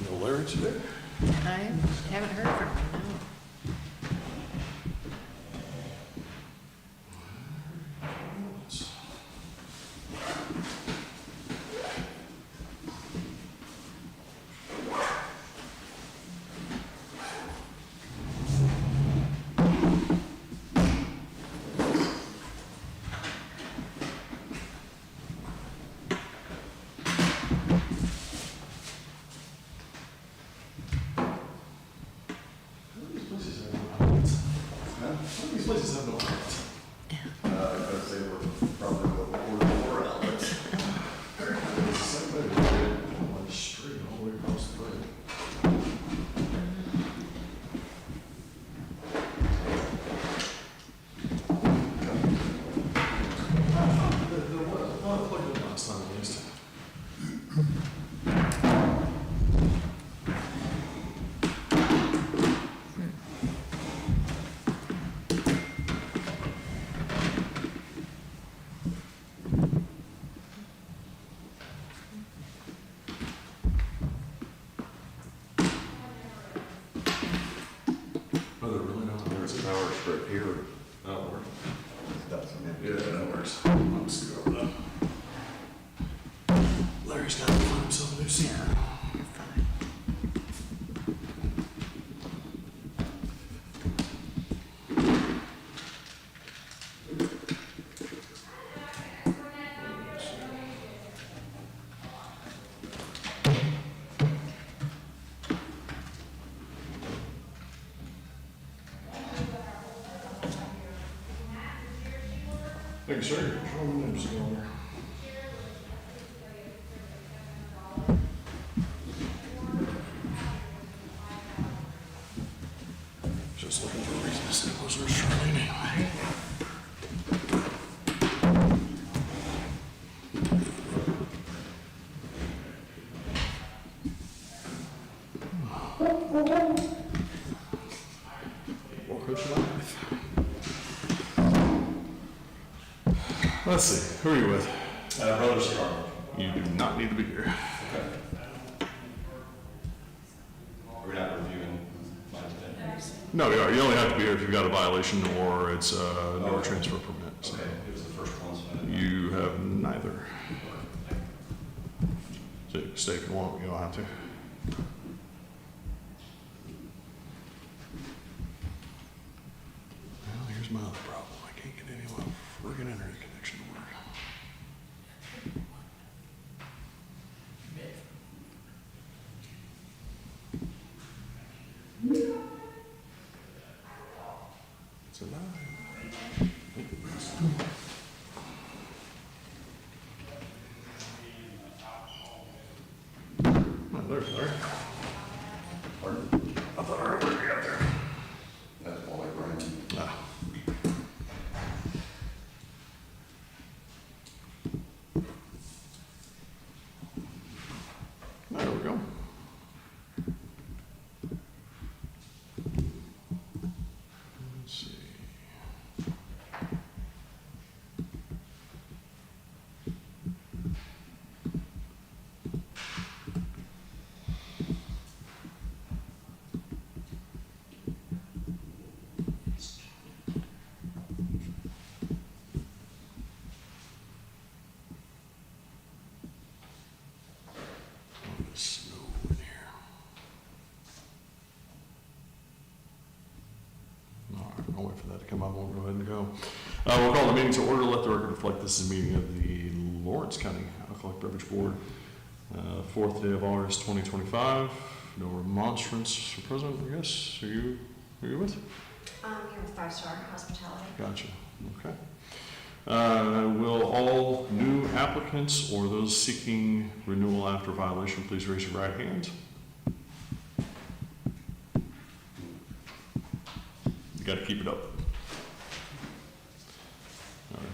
No Larry today? I haven't heard from him, no. These places have no outlets. Because they were probably more outlets. It's the same way we did on the street all the way across the road. There was a lot of plugged in last time at least. Oh, they're really not. There's a power strip here. That'll work. Yeah, that works. I'm just gonna go over that. Larry's got to find himself a new seat. Yeah, you're fine. Thank you, sir. Show me the names down there. Just looking for a reason to say those are Charlene anyway. Welcome to life. Let's see, who are you with? Brother Scarlett. You do not need to be here. Okay. We're not reviewing my thing. No, you are. You only have to be here if you've got a violation or it's a no transfer permit. So Okay, it was the first one, so I didn't know. you have neither. So you can stay if you want, you don't have to. Well, here's my other problem. I can't get any of my friggin' internet connection to work. It's alive. Oh, there's Larry. Pardon? I thought I heard Larry out there. That's Wally Bryan. Ah. There we go. Let's see. There's snow in here. All right, I'll wait for that to come up. We'll go ahead and go. We'll call the meeting to order. Let the record reflect this is a meeting of the Lawrence County Alcoholic Beverage Board. 4th day of August 2025. No remonstrance for president, I guess. Who are you with? I'm here with 5 Star Hospitality. Gotcha. Okay. Will all new applicants or those seeking renewal after violation please raise your right hand? You got to keep it up. All right.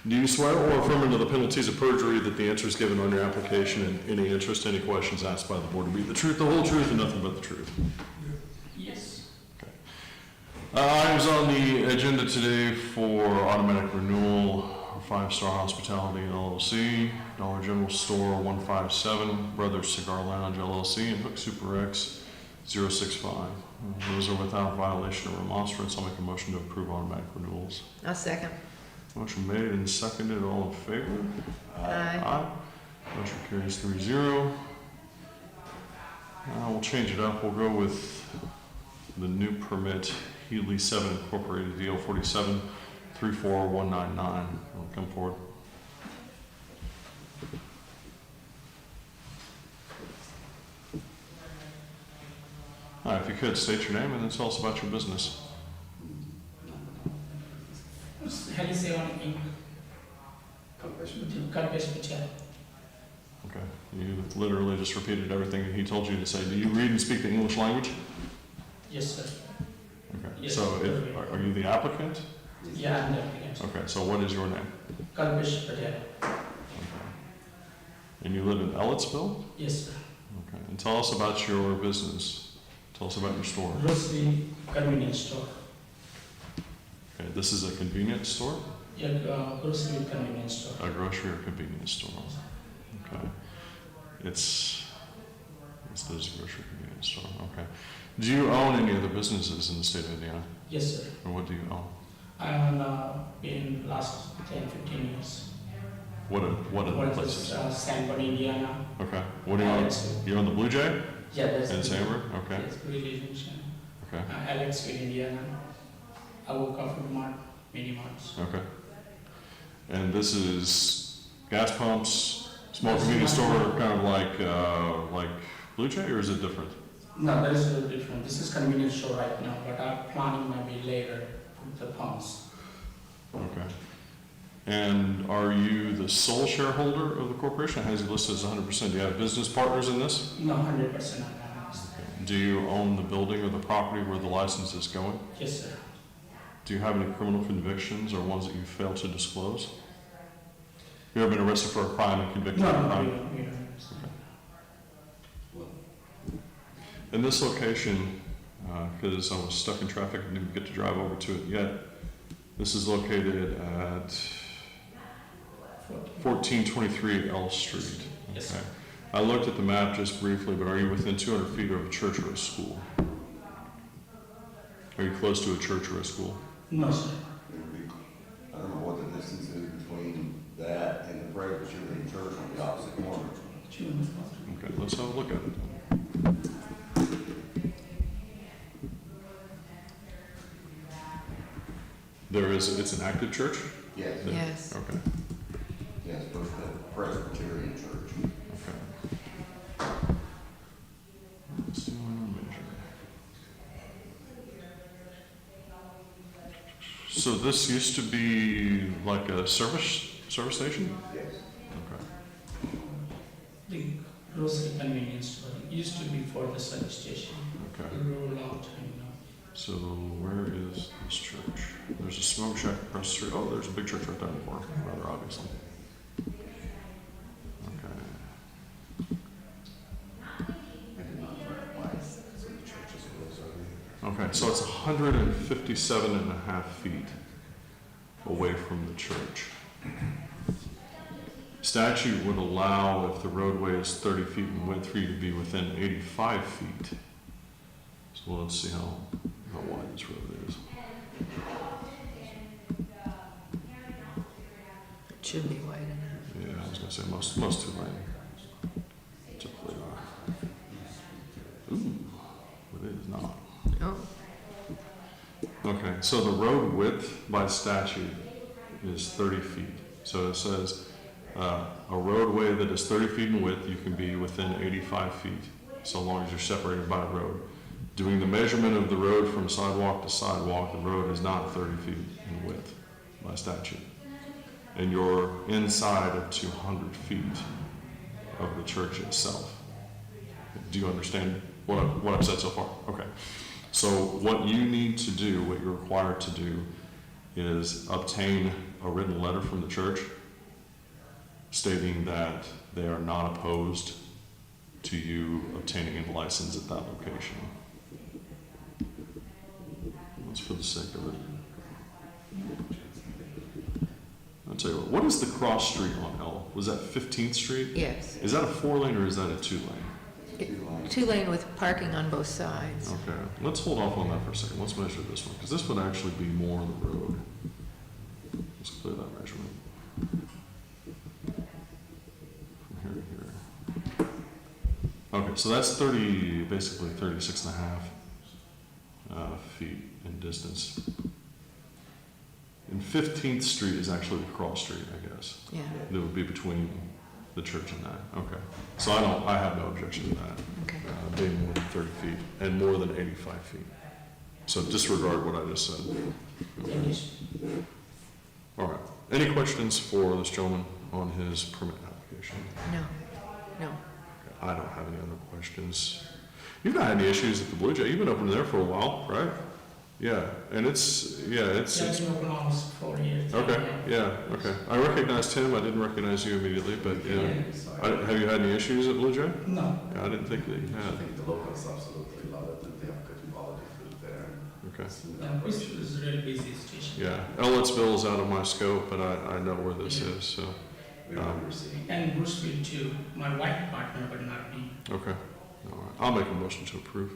Do you swear or affirm under the penalties of perjury that the answers given on your application and any interest, any questions asked by the board to be the truth, the whole truth, and nothing but the truth? Yes. Okay. Items on the agenda today for automatic renewal 5 Star Hospitality LLC, Dollar General Store 157, Brothers Cigar Lounge LLC, and Hook Super X 065. Those are without violation or remonstrance. I'll make a motion to approve automatic renewals. I'll second. Motion made and seconded. All in favor? Aye. Motion carries 3-0. We'll change it up. We'll go with the new permit, Healy 7 Incorporated, DL 47 34199. Come forward. All right, if you could, state your name and then tell us about your business. Heliseon Inc. Kalpesh Patel. Okay. You literally just repeated everything he told you to say. Do you read and speak the English language? Yes, sir. Okay. Yes, So are you the applicant? Yeah, I'm the applicant. Okay, so what is your name? Kalpesh Patel. Okay. And you live in Ellettsville? Yes, sir. Okay. And tell us about your business. Tell us about your store. Grocery convenience store. Okay, this is a convenience store? Yeah, grocery convenience store. A grocery or convenience store? Okay. It's a grocery convenience store. Okay. Do you own any other businesses in the state of Indiana? Yes, sir. Or what do you own? I own been last 10-15 years. What are One the is places? Sanford, Indiana. Okay. What do you own? Alex. You own the Blue Jay Yeah, that's in Sanford? Okay. Yes, religion. Okay. Alexville, Indiana. Avoca Food Mart, Mini Marts. Okay. And this is gas pumps, small Yes, convenience ma'am. store, kind of like Blue Jay, or is it different? No, that is a little different. This is convenience store right now, but I'm planning maybe later put the pumps. Okay. And are you the sole shareholder of the corporation? It has you listed as 100%. Do you have business partners in this? No, 100% I'm honest. Do you own the building or the property where the license is going? Yes, sir. Do you have any criminal convictions or ones that you failed to disclose? You ever been arrested for a crime and convicted No, of a no, crime? we don't. In this location, because I was stuck in traffic and didn't get to drive over to it yet, this is located at 1423 L Street. Yes, Okay. sir. I looked at the map just briefly, but are you within 200 feet of a church or a school? Are you close to a church or a school? No, sir. I don't know what the distance is between that and the Presbyterian Church on the opposite corner. Okay, let's have a look at it. It's an active church? Yes, Yes. Okay, yes, First Presbyterian Church. okay. Let's see what I measure. So this used to be like a service station? Yes. Okay. The grocery convenience store it used to be for the service station. Okay. A long time now. So where is this church? There's a smoke shack across the street. Oh, there's a big church right there in the corner, rather obviously. Okay. Okay, so it's 157 and a half feet away from the church. Statute would allow, if the roadway is 30 feet in width, for you to be within 85 feet. So let's see how wide this road is. It should be wide enough. Yeah, I was gonna say most two lane. Typically are. Ooh, but it is not. Oh, Okay, so the road width by statute is 30 feet. So it says a roadway that is 30 feet in width, you can be within 85 feet, so long as you're separated by a road. Doing the measurement of the road from sidewalk to sidewalk, the road is not 30 feet in width by statute. And you're inside of 200 feet of the church itself. Do you understand what I've said so far? Okay. So what you need to do, what you're required to do, is obtain a written letter from the church stating that they are not opposed to you obtaining a license at that location. That's for the sake of it. tell you what is the cross street on L? Was that 15th Street? Yes. Is that a 4-lane or is that a 2-lane? 2-lane with parking on both sides. Okay, let's hold off on that for a second. Let's measure this one, because this would actually be more on the road. Let's clear that measurement. From here to here. Okay, so that's basically 36 and a half feet in distance. And 15th Street is actually the cross street, I guess. Yeah. That would be between the church and that. Okay. So I have no objection to that. Okay. Being more than 30 feet and more than 85 feet. So disregard what I just said. Okay. All right. Any questions for this gentleman on his permit application? No. No. I don't have any other questions. You've not had any issues at the Blue Jay. You've been open there for a while, right? Yeah. And it's. It's been open almost 4 years. Okay. Yeah. Okay. I recognized him. I didn't recognize you immediately, but yeah. Have you had any issues at Blue Jay? No. I didn't think that you I had. think the locals absolutely love it, and they have good quality food there. Okay. Yeah, this is really busy station. Yeah. Ellettsville is out of my scope, but I know where this Yeah. is. So. We remember seeing. And Bruceville too. My wife partner, but not me. Okay. All right. I'll make a motion to approve.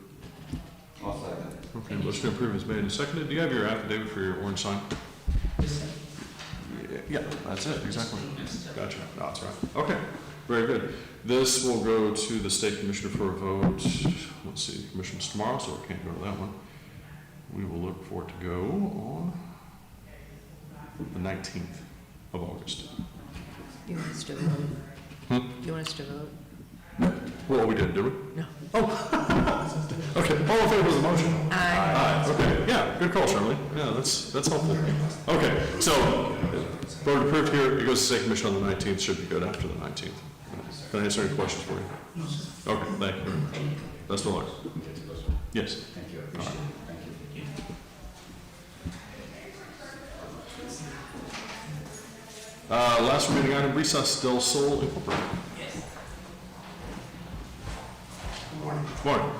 I'll second. Okay. Motion to approve is made and seconded. Do you have your affidavit for your orange sign? Listen. Yeah. That's it. Exactly. Next, Gotcha. No, that's right. Okay. Very good. This will go to the state commissioner for a vote. Let's see, commission's tomorrow, so I can't go to that one. We will look for it to go on the 19th of August. You want us to vote? You want us to vote? Well, we did we? No. Okay. All in favor of the motion? Aye. Okay. Yeah. Good call, Charlie. Yeah, that's helpful. Okay. So, vote approved here. It goes to state commission on the 19th. Should be good after the 19th. Can I answer any questions for you? No, sir. Okay. Thank you. Best of luck. Yes. Thank you, I All appreciate right. it. Thank you. Thank you. Last meeting item, Recess del Sol Incorporated. Yes. Morning.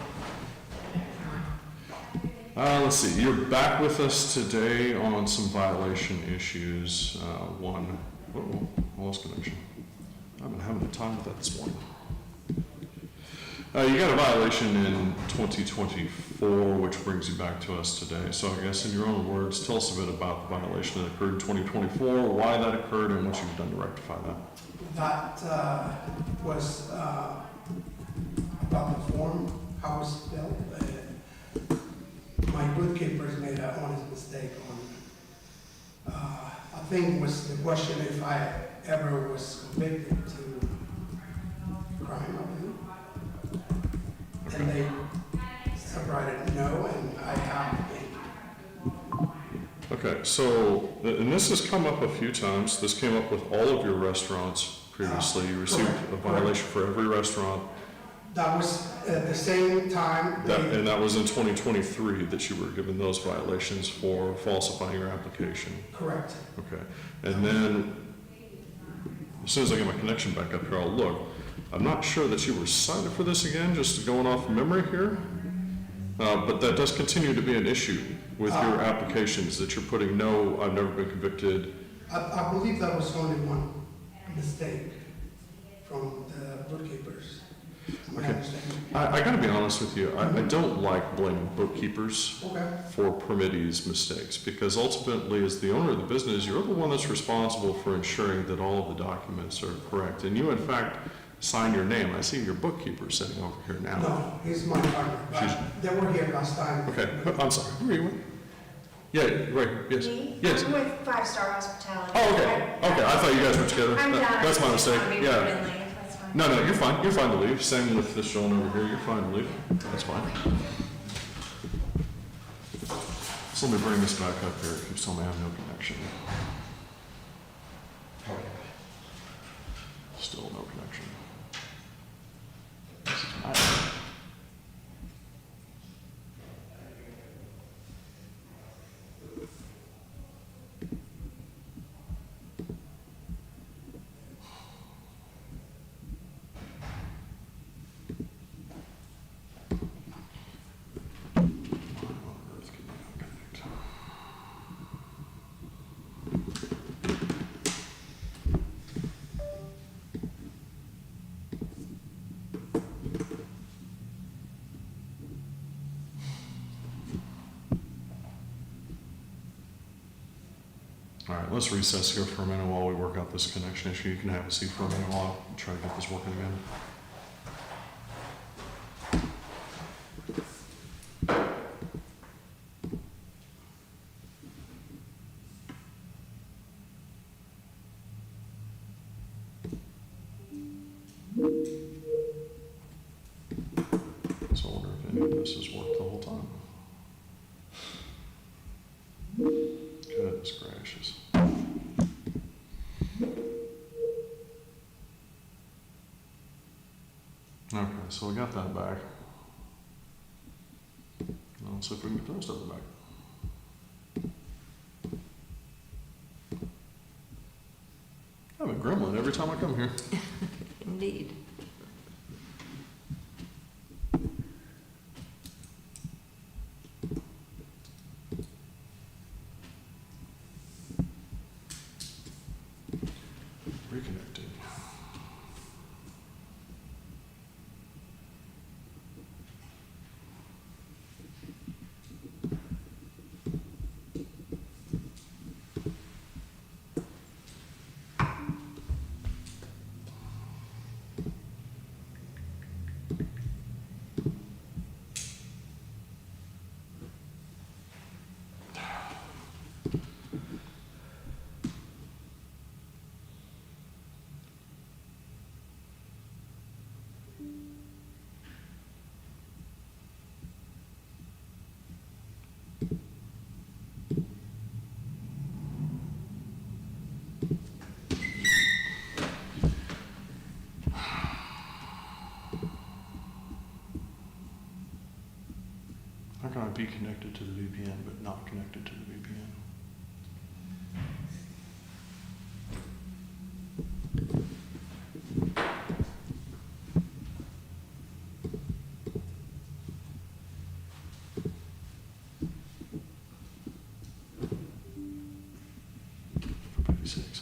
Let's see, you're back with us today on some violation issues. One, lost connection. I've been having a time with that this morning. You got a violation in 2024, which brings you back to us today. So I guess in your own words, tell us a bit about the violation that occurred in 2024, why that occurred, and what you've done to rectify that. That was about the form, how it's spelled. My bookkeepers made an honest mistake on, I think was the question if I ever was convicted to crime, I believe. And they separated no, and I have been. Okay, so, and this has come up a few times. This came up with all of your restaurants previously. You received a violation for every restaurant. That was at the same time. And that was in 2023 that you were given those violations for falsifying your application. Correct. Okay, and then, as soon as I get my connection back up here, I'll look. I'm not sure that you were cited for this again, just going off memory here. But that does continue to be an issue with your applications, that you're putting no, I've never been convicted. I believe that was only one mistake from the bookkeepers. My Okay. understanding. I gotta be honest with you, I don't like blaming bookkeepers Okay. for permittees' mistakes, because ultimately, as the owner of the business, you're the one that's responsible for ensuring that all of the documents are correct. And you, in fact, sign your name. I see your bookkeeper sitting over here now. No, he's my partner, but they were here last time. Okay, I'm sorry. Who are you with? Yeah, right, yes. Me? Yes. I'm with Five Star Hospitality. Oh, okay, okay, I thought you guys were together. I'm done. That's my mistake, I just yeah. wanted to be rude and leave, that's fine. No, you're fine to leave. Same with this gentleman over here, you're fine to leave. That's fine. So let me bring this back up here. It keeps telling me I have no connection. Still no connection. This is my- Why on earth can I not connect? All right, let's recess here for a minute while we work out this connection issue. You can have a seat for a minute while I try to get this working again. So I wonder if any of this has worked the whole time. Goodness gracious. Okay, so we got that back. Now let's see if we can get the rest of it back. I have a gremlin every time I come here. Indeed. Reconnecting. How can I be connected to the VPN but not connected to the VPN? For pity's sakes.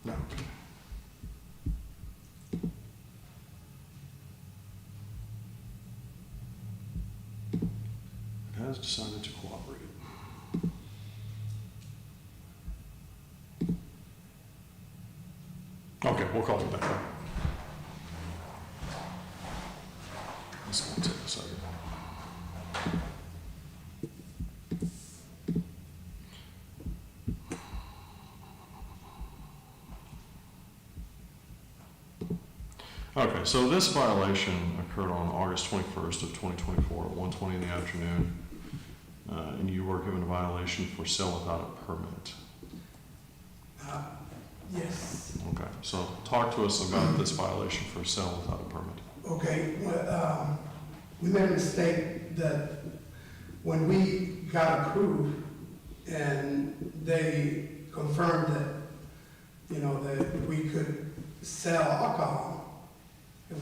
No. It has decided to cooperate. Okay, we'll call it back up. This is going to take a second. Okay, so this violation occurred on August 21st of 2024 at 1:20 in the afternoon, and you were given a violation for sale without a permit. Yes. Okay, so talk to us about this violation for sale without a permit. Okay, well, we made a mistake that when we got approved and they confirmed that, you know, that we could sell alcohol, and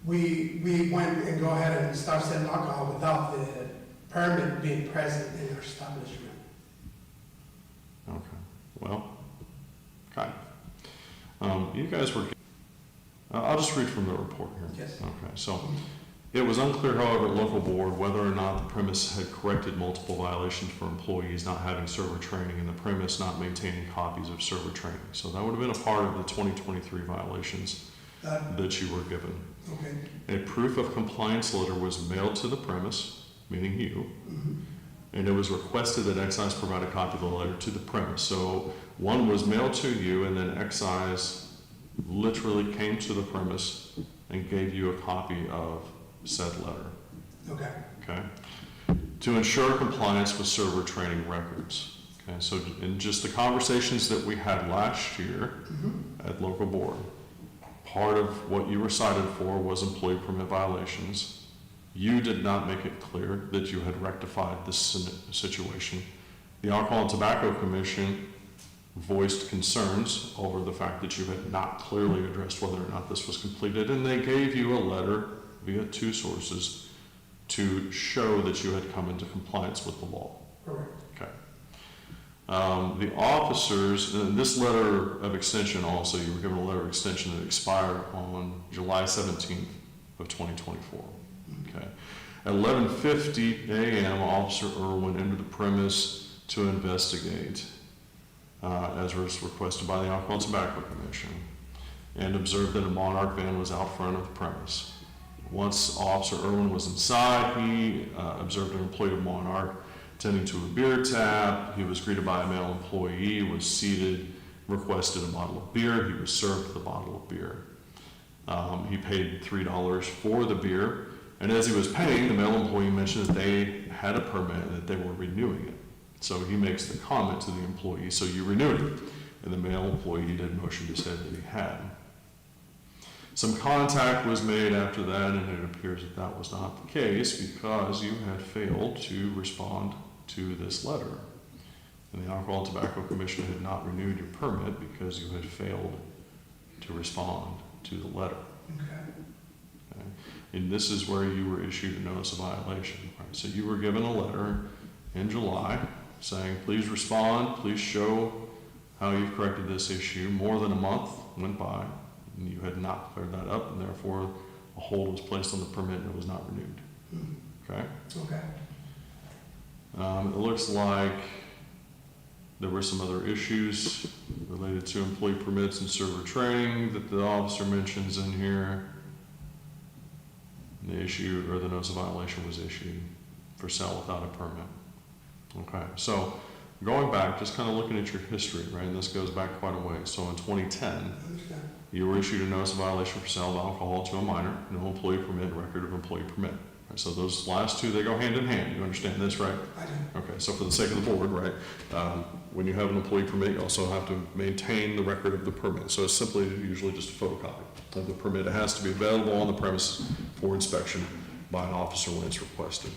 we went and go ahead and start selling alcohol without the permit being present in our establishment. Okay, well, kind of. You guys were, I'll just read from the report here. Yes. Okay, so it was unclear, however, at local board whether or not the premise had corrected multiple violations for employees not having server training and the premise not maintaining copies of server training. So that would have been a part of the 2023 violations that you were given. Okay. A proof of compliance letter was mailed to the premise, meaning you, Mhm. and it was requested that Excise provide a copy of the letter to the premise. So one was mailed to you, and then Excise literally came to the premise and gave you a copy of said letter, Okay. okay? To ensure compliance with server training records. Okay, so in just the conversations that we had last year Mhm. at local board, part of what you were cited for was employee permit violations. You did not make it clear that you had rectified this situation. The Alcohol and Tobacco Commission voiced concerns over the fact that you had not clearly addressed whether or not this was completed, and they gave you a letter via 2 sources to show that you had come into compliance with the law. Correct. Okay. The officers, and this letter of extension also, you were given a letter of extension that expired on July 17th of 2024. Okay. At 11:50 a.m., Officer Irwin entered the premise to investigate, as was requested by the Alcohol and Tobacco Commission, and observed that a Monarch van was out front of the premise. Once Officer Irwin was inside, he observed an employee of Monarch tending to a beer tap. He was greeted by a male employee, was seated, requested a bottle of beer. He was served the bottle of beer. He paid $3 for the beer, and as he was paying, the male employee mentioned that they had a permit and that they were renewing it. So he makes the comment to the employee, "So you renewed it?" And the male employee did motion to say that he had. Some contact was made after that, and it appears that that was not the case because you had failed to respond to this letter. And the Alcohol and Tobacco Commission had not renewed your permit because you had failed to respond to the letter. Okay. Okay? And this is where you were issued a notice of violation. Right? So you were given a letter in July saying, "Please respond, please show how you've corrected this issue." More than a month went by, and you had not cleared that up, and therefore a hold was placed on the permit and it was not renewed. Okay? Okay. It looks like there were some other issues related to employee permits and server training that the officer mentions in here. The issue, or the notice of violation, was issued for sale without a permit. Okay, so going back, just kind of looking at your history, right, and this goes back quite a ways. So in 2010, I understand. you were issued a notice of violation for sale of alcohol to a minor, no employee permit, record of employee permit. Right, so those last two, they go hand in hand. You understand this, right? I do. Okay, so for the sake of the board, right, when you have an employee permit, you also have to maintain the record of the permit. So it's simply usually just a photocopy of the permit. It has to be available on the premises for inspection by an officer when it's requested.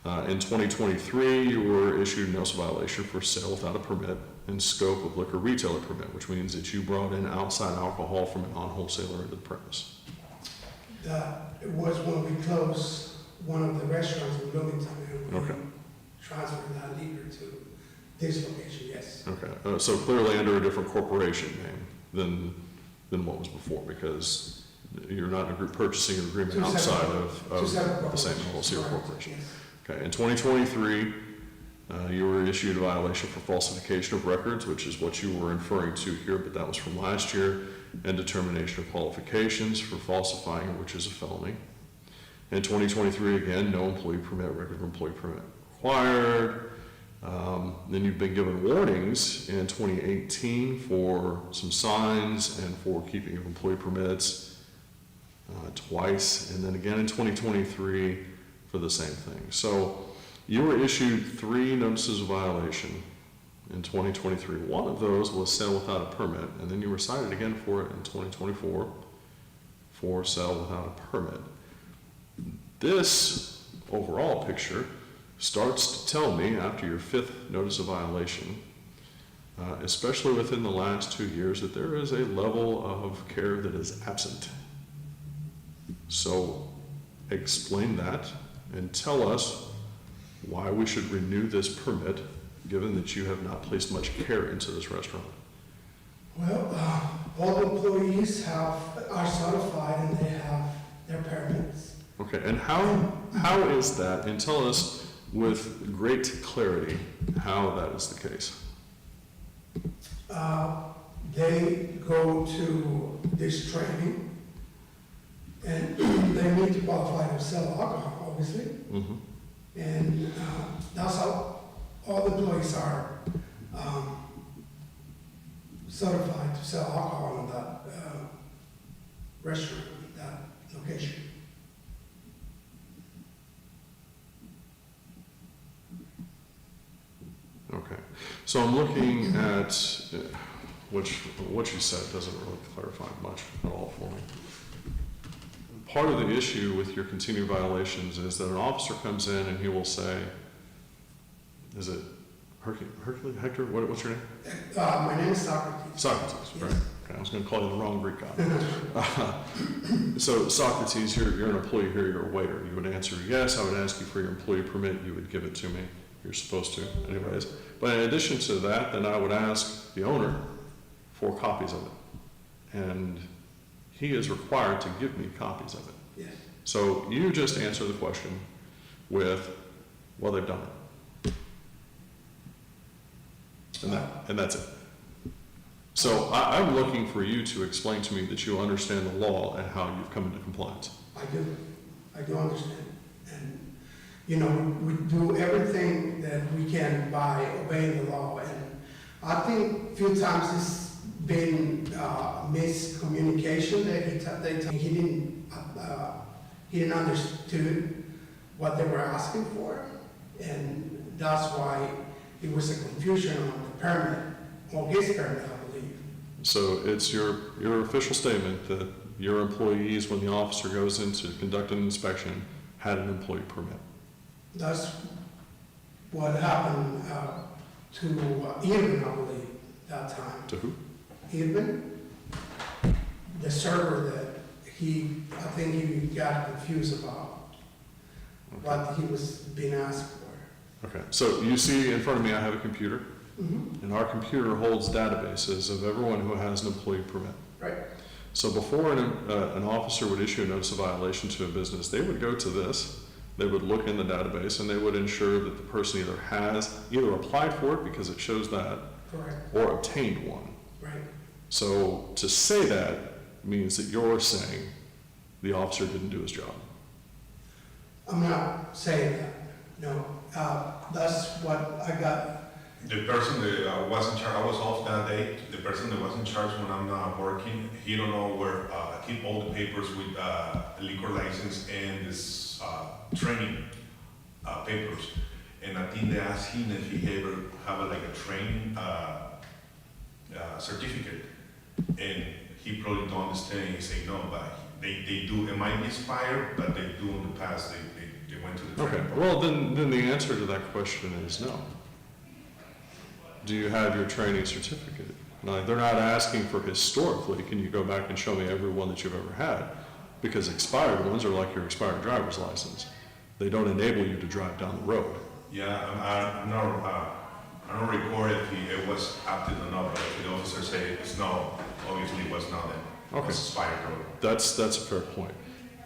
In 2023, you were issued a notice of violation for sale without a permit and scope of liquor retailer permit, which means that you brought in outside alcohol from a non-wholesaler into the premise. It was when we closed one of the restaurants in Bloomington, and we Okay. transferred that liquor to this location, yes. Okay, so clearly under a different corporation name than what was before, because you're not in a group purchasing agreement Two separate- outside two of separate the same corporations. LLC or Correct, corporation. yes. Okay, in 2023, you were issued a violation for falsification of records, which is what you were referring to here, but that was from last year, and determination of qualifications for falsifying, which is a felony. In 2023, again, no employee permit, record of employee permit required. Then you've been given warnings in 2018 for some signs and for keeping of employee permits twice, and then again in 2023 for the same thing. So you were issued 3 notices of violation in 2023. One of those was sale without a permit, and then you were cited again for it in 2024 for sale without a permit. This overall picture starts to tell me, after your 5th notice of violation, especially within the last 2 years, that there is a level of care that is absent. So explain that and tell us why we should renew this permit, given that you have not placed much care into this restaurant. Well, all employees are certified and they have their permits. Okay, and how is that? And tell us with great clarity how that is the case. They go to this training and they need to qualify to sell alcohol, obviously. Mm-hmm. And that's how all the employees are certified to sell alcohol in that restaurant, that location. Okay, so I'm looking at, which what you said doesn't really clarify much at all for me. Part of the issue with your continued violations is that an officer comes in and he will say, is it Hector, what's your name? My name is Socrates. Socrates, right? Yes. Okay, I was gonna call you the wrong Greek god. So Socrates, you're an employee here, you're a waiter. You would answer yes, I would ask you for your employee permit, you would give it to me. You're supposed to anyways. But in addition to that, then I would ask the owner for copies of it. And he is required to give me copies of it. Yes. So you just answer the question with, well, they've done it. And that's it. So I'm looking for you to explain to me that you understand the law and how you've come into compliance. I do understand. And, you know, we do everything that we can by obeying the law. And I think a few times it's been miscommunication that he didn't understood what they were asking for. And that's why it was a confusion on the permit, on his permit, I believe. So it's your official statement that your employees, when the officer goes in to conduct an inspection, had an employee permit. That's what happened to Irvin, I believe, that time. To who? Irvin, the server that I think he got confused about what he was being asked for. Okay, so you see in front of me, I have a computer, Mm-hmm. and our computer holds databases of everyone who has an employee permit. Right. So before an officer would issue a notice of violation to a business, they would go to this, they would look in the database, and they would ensure that the person either applied for it because it shows that, Correct. or obtained one. Right. So to say that means that you're saying the officer didn't do his job. I'm not saying that. No. That's what I got. The person that was in charge, I was off that day. The person that was in charge when I'm not working, he don't know where I keep all the papers with liquor license and this training papers. And I think they asked him if he ever have like a training certificate. And he probably don't understand. He say no, but they do. It might be expired, but they do in the past. They went to the Okay, training. well, then the answer to that question is no. Do you have your training certificate? No, they're not asking for historically, can you go back and show me every one that you've ever had? Because expired ones are like your expired driver's license. They don't enable you to drive down the road. Yeah, I don't record if it was active or not, but if the officer say it's no, obviously it was not, then it Okay. was expired. That's a fair point.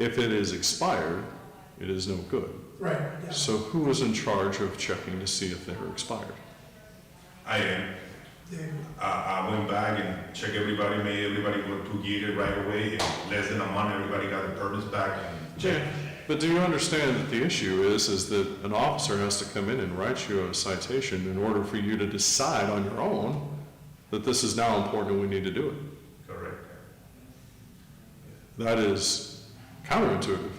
If it is expired, it is no good. Right. Yeah. So who is in charge of checking to see if they're expired? I am. They- I went back and checked everybody, made everybody go to get it right away. In less than a month, everybody got their permits back and checked. But do you understand that the issue is that an officer has to come in and write you a citation in order for you to decide on your own that this is now important and we need to do it? Correct. That is counterintuitive.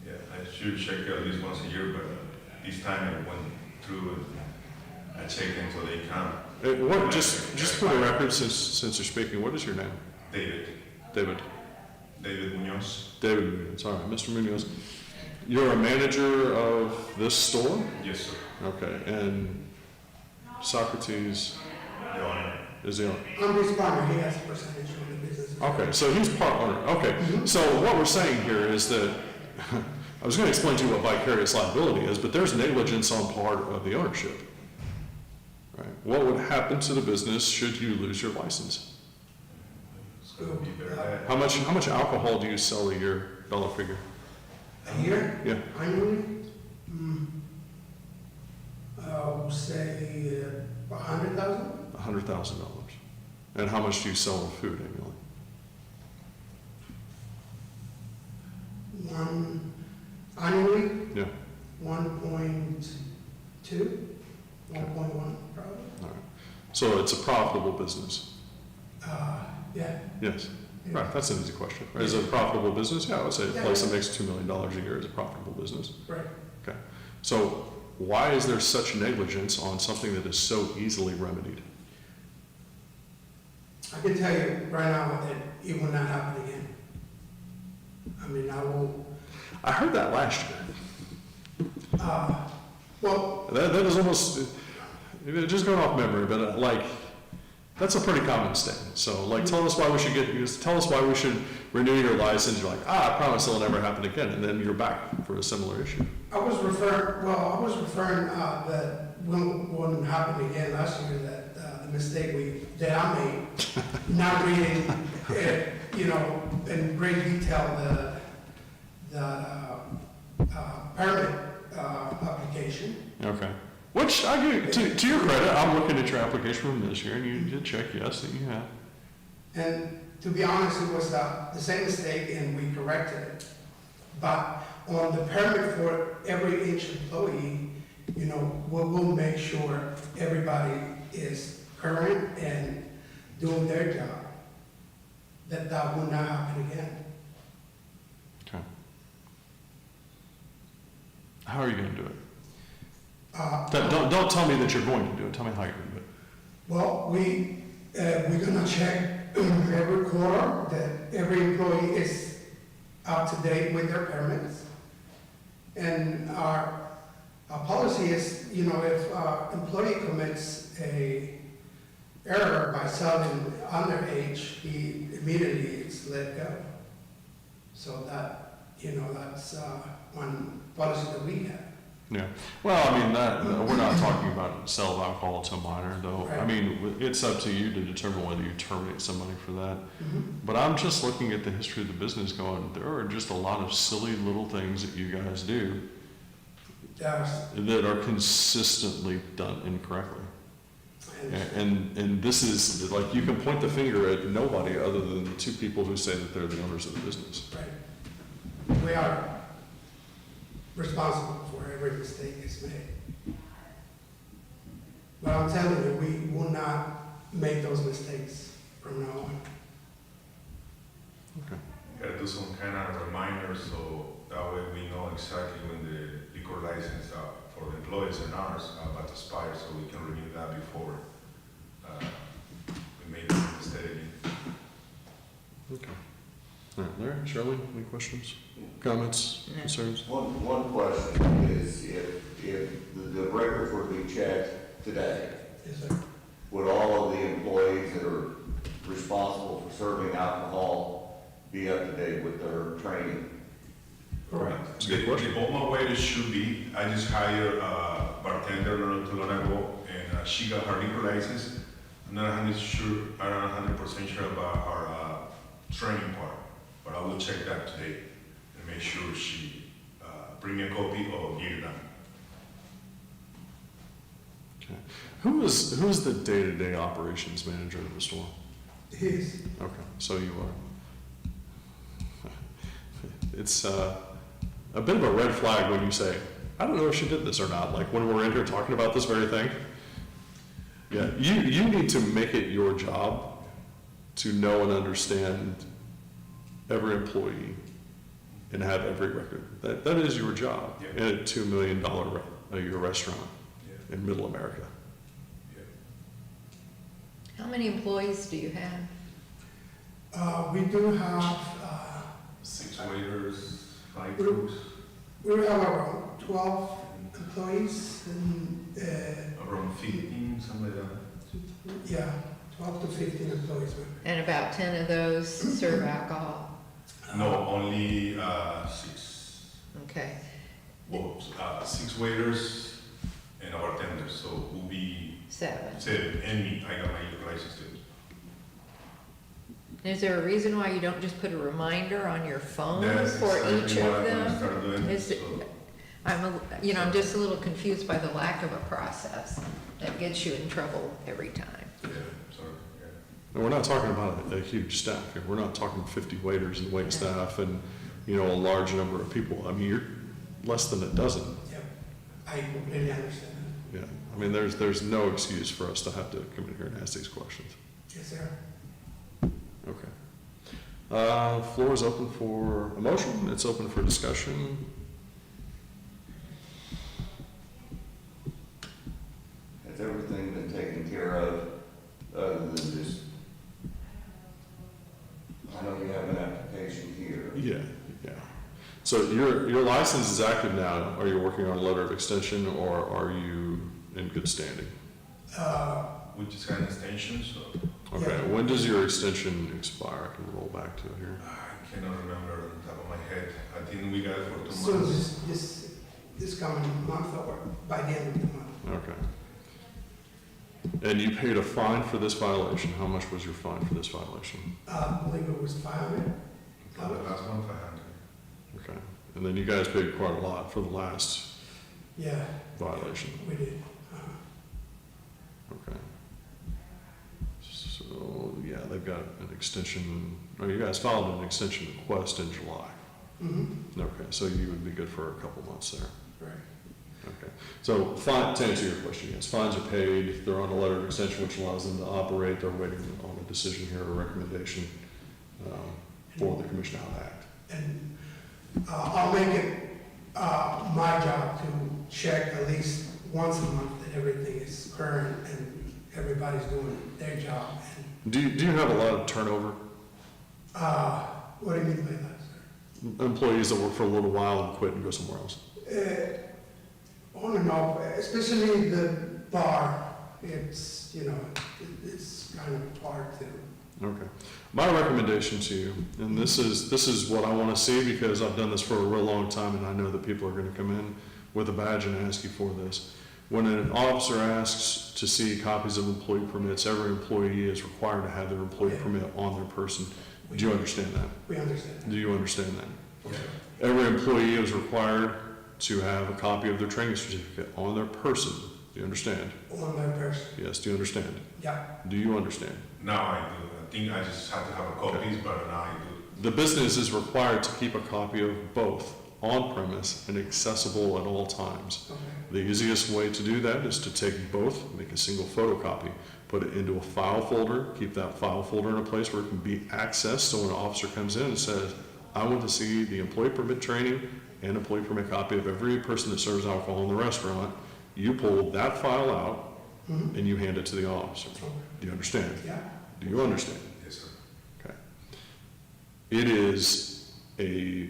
Yeah, I should check at least once a year, but this time I went through and I checked until they come. Just for the record, since you're speaking, what is your name? David Munoz. David Munoz. All right, Mr. Munoz. You're a manager of this store? Yes, sir. Okay, and Socrates The owner. is the owner. I'm his partner. He has a percentage of the business. Okay, so he's part owner. Okay, so what we're saying here is that, I was going to explain to you what vicarious liability is, but there's negligence on part of the ownership. Right? What would happen to the business should you lose your license? It's gonna be very bad. How much alcohol do you sell a year, dollar figure? A year? Yeah. Annually? I would say 100,000. $100,000. And how much do you sell of food annually? Annually, Yeah. 1.2, 1.1 probably. All right. So it's a profitable business? Yeah. Yes. Right, that's an easy question. Is it a profitable business? Yeah, I would say a Yeah. place that makes $2 million a year is a profitable business. Right. Okay. So why is there such negligence on something that is so easily remedied? I can tell you right now that it will not happen again. I mean, I will, I heard that last year. well, That is almost, just going off memory, but like, that's a pretty common mistake. So like, tell us why we should renew your license. You're like, I promise it'll never happen again. And then you're back for a similar issue. I was referring that wouldn't happen again last year, that the mistake that I made, not reading, in great detail the permit application. Okay. Which I give, to your credit, I'm looking at your application from this year and you did check yes that you have. And to be honest, it was the same mistake and we corrected it. But on the permit for every each employee, we'll make sure everybody is current and doing their job. That will not happen again. Okay. How are you going to do it? Don't tell me that you're going to do it. Tell me how you're going to do it. Well, we're gonna check every quarter that every employee is up to date with their permits. And our policy is, if an employee commits a error by selling underage, he immediately is let go. So that's one policy that we have. Yeah. Well, I mean, we're not talking about sale of alcohol to a minor, though. Right. I mean, it's up to you to determine whether you terminate somebody for that. Mm-hmm. But I'm just looking at the history of the business going, there are just a lot of silly little things that you guys do that are consistently done incorrectly. And this is, like, you can point the finger at nobody other than the two people who say that they're the owners of the business. Right. We are responsible for every mistake that's made. But I'm telling you, we will not make those mistakes from now on. Okay. Gotta do some kind of reminder, so that way we know exactly when the liquor license for the employees and ours are about to expire, so we can renew that before we made the mistake again. Okay. All right, Larry, Shirley, any questions, comments, No. concerns? One question is, if the records were to be checked today, Yes, sir. would all of the employees that are responsible for serving alcohol be up to date with their training? Correct. That's a good question. The Boma waiters should be. I just hired a bartender not too long ago, and she got her liquor license. I'm not 100% sure about our training part, but I will check that today and make sure she bring me a copy or get it done. Okay. Who is the day-to-day operations manager of the store? He's, Okay, so you are. It's a bit of a red flag when you say, I don't know if she did this or not, like when we're in here talking about this very thing. Yeah, you need to make it your job to know and understand every employee and have every record. That is your job Yeah. in a $2 million a year restaurant Yeah. in middle America. How many employees do you have? we do have, 6 waiters, 5 we- cooks, we have around 12 employees and, around 15, something like that. 12 to 15 employees. And about 10 of those serve alcohol. No, only 6. Okay. Well, 6 waiters and a bartender, so we'll be 7. 7, and me. I got my liquor license too. Is there a reason why you don't just put a reminder on your phone That's for exactly each what of I'm gonna them? start doing, Is it- so- I'm just a little confused by the lack of a process that gets you in trouble every time. Yeah, sorry, yeah. And we're not talking about a huge staff here. We're not talking 50 waiters and wait staff and, a large number of people. I mean, you're less than a dozen. Yep, I completely understand. Yeah. I mean, there's no excuse for us to have to come in here and ask these questions. Yes, sir. Okay. Floor is open for a motion. It's open for discussion. Has everything been taken care of, other than just, I know you have an application here. Yeah. So your license is active now. Are you working on a letter of extension or are you in good standing? We just got an extension, so Okay, Yeah. when does your extension expire? I can roll back to it here. I cannot remember on the top of my head. I think we got it for 2 So months. this coming month or by the end of the month? Okay. And you paid a fine for this violation. How much was your fine for this violation? I believe it was 500. The last one, 500. Okay. And then you guys paid quite a lot for the last Yeah, violation. we did. Okay. So, yeah, they've got an extension, oh, you guys filed an extension request in July. Mm-hmm, Okay, so you would be good for a couple months there. right. Okay. So, fine, to answer your question, yes, fines are paid, they're on a letter of extension which allows them to operate, they're waiting on a decision here, a recommendation for the commission how to act. And I'll make it my job to check at least once a month that everything is current and everybody's doing their job. Do you have a lot of turnover? And what do you mean by that, sir? Employees that work for a little while and quit and go somewhere else? On and off, especially the bar, it's, it's kind of hard to. Okay. My recommendation to you, and this is what I want to see because I've done this for a real long time and I know that people are going to come in with a badge and ask you for this. When an officer asks to see copies of employee permits, every employee is required to have their employee permit on their person. Do you understand that? We understand. Do you understand that? Yeah. Every employee is required to have a copy of their training certificate on their person. Do you understand? On my person, Yes, do you understand? yeah. Do you understand? Now I do. I think I just have to have a copies, but now I do. The business is required to keep a copy of both on premise and accessible at all times. Okay. The easiest way to do that is to take both, make a single photocopy, put it into a file folder, keep that file folder in a place where it can be accessed so when an officer comes in and says, I want to see the employee permit training and employee permit copy of every person that serves alcohol in the restaurant, you pull that file out Mhm. and you hand it to the officer. Okay. Do you understand? Yeah, Do you understand? Yes, sir. Okay. It is a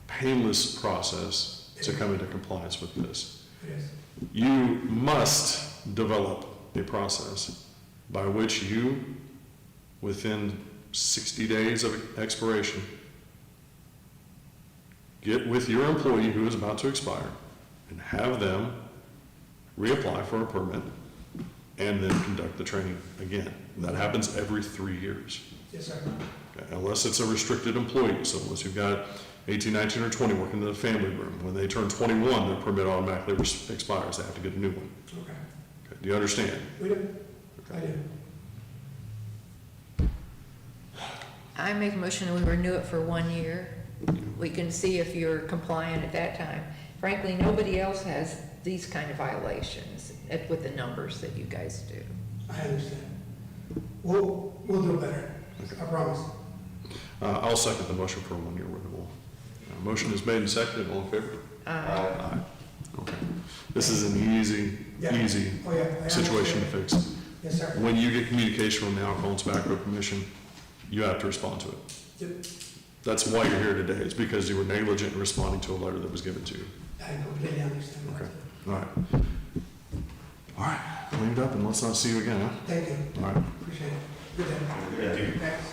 painless process to come into compliance with this. yes, You must develop a process by which you, within 60 days of expiration, get with your employee who is about to expire and have them reapply for a permit and then conduct the training again. That happens every 3 years. yes, sir. Okay, unless it's a restricted employee, so unless you've got 18, 19, or 20 working in the family room, when they turn 21, their permit automatically expires, they have to get a new one. Okay. Okay, do you understand? We do, I do. I make a motion that we renew it for 1 year. We can see if you're compliant at that time. Frankly, nobody else has these kind of violations with the numbers that you guys do. I understand. We'll do better, I promise. I'll second the motion for a 1-year renewal. Motion is made and seconded, all in favor? Aye. Okay. This is an easy Yeah. Oh, yeah. I situation to understand. fix. Yes, sir. When you get communication from the Alcohol and Tobacco Commission, you have to respond to it. Yep. That's why you're here today, it's because you were negligent in responding to a letter that was given to you. I completely understand. that, Okay. sir. All right. All right, clean it up and let's not see you again, huh? Thank you, All right. appreciate it. Good day. Thank you. Thanks.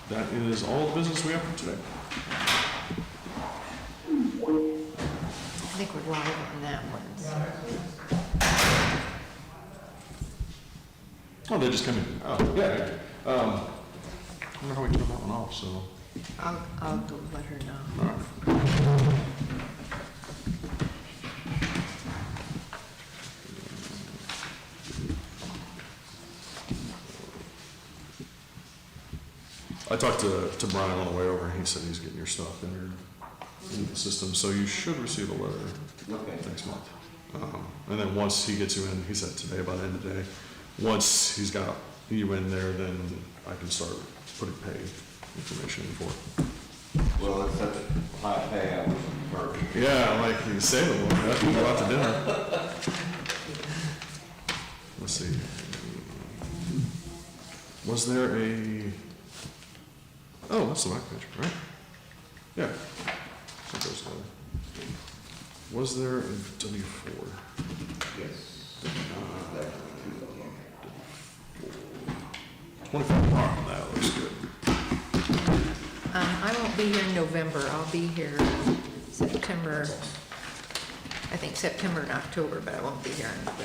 That is all the business we have for today. I think we're live on that one. Oh, they just come in. Oh, yeah. I wonder how we turn that one off, so. I'll go let her know. All right. I talked to Brian on the way over, and he said he's getting your stuff entered into the system, so you should receive a letter Okay. next month. And then once he gets you in, he said today, by the end of the day, once he's got you in there, then I can start putting pay information in for it. Well, it's such a high pay, I was perfect. Yeah, like you say, the one after you go out to dinner. Let's see. Was there a? Oh, that's the back page, right? Yeah. That goes there. Was there a W4? Yes. 25 tomorrow, that looks good. I won't be here in November, I'll be here September, I think September and October, but I won't be here in November.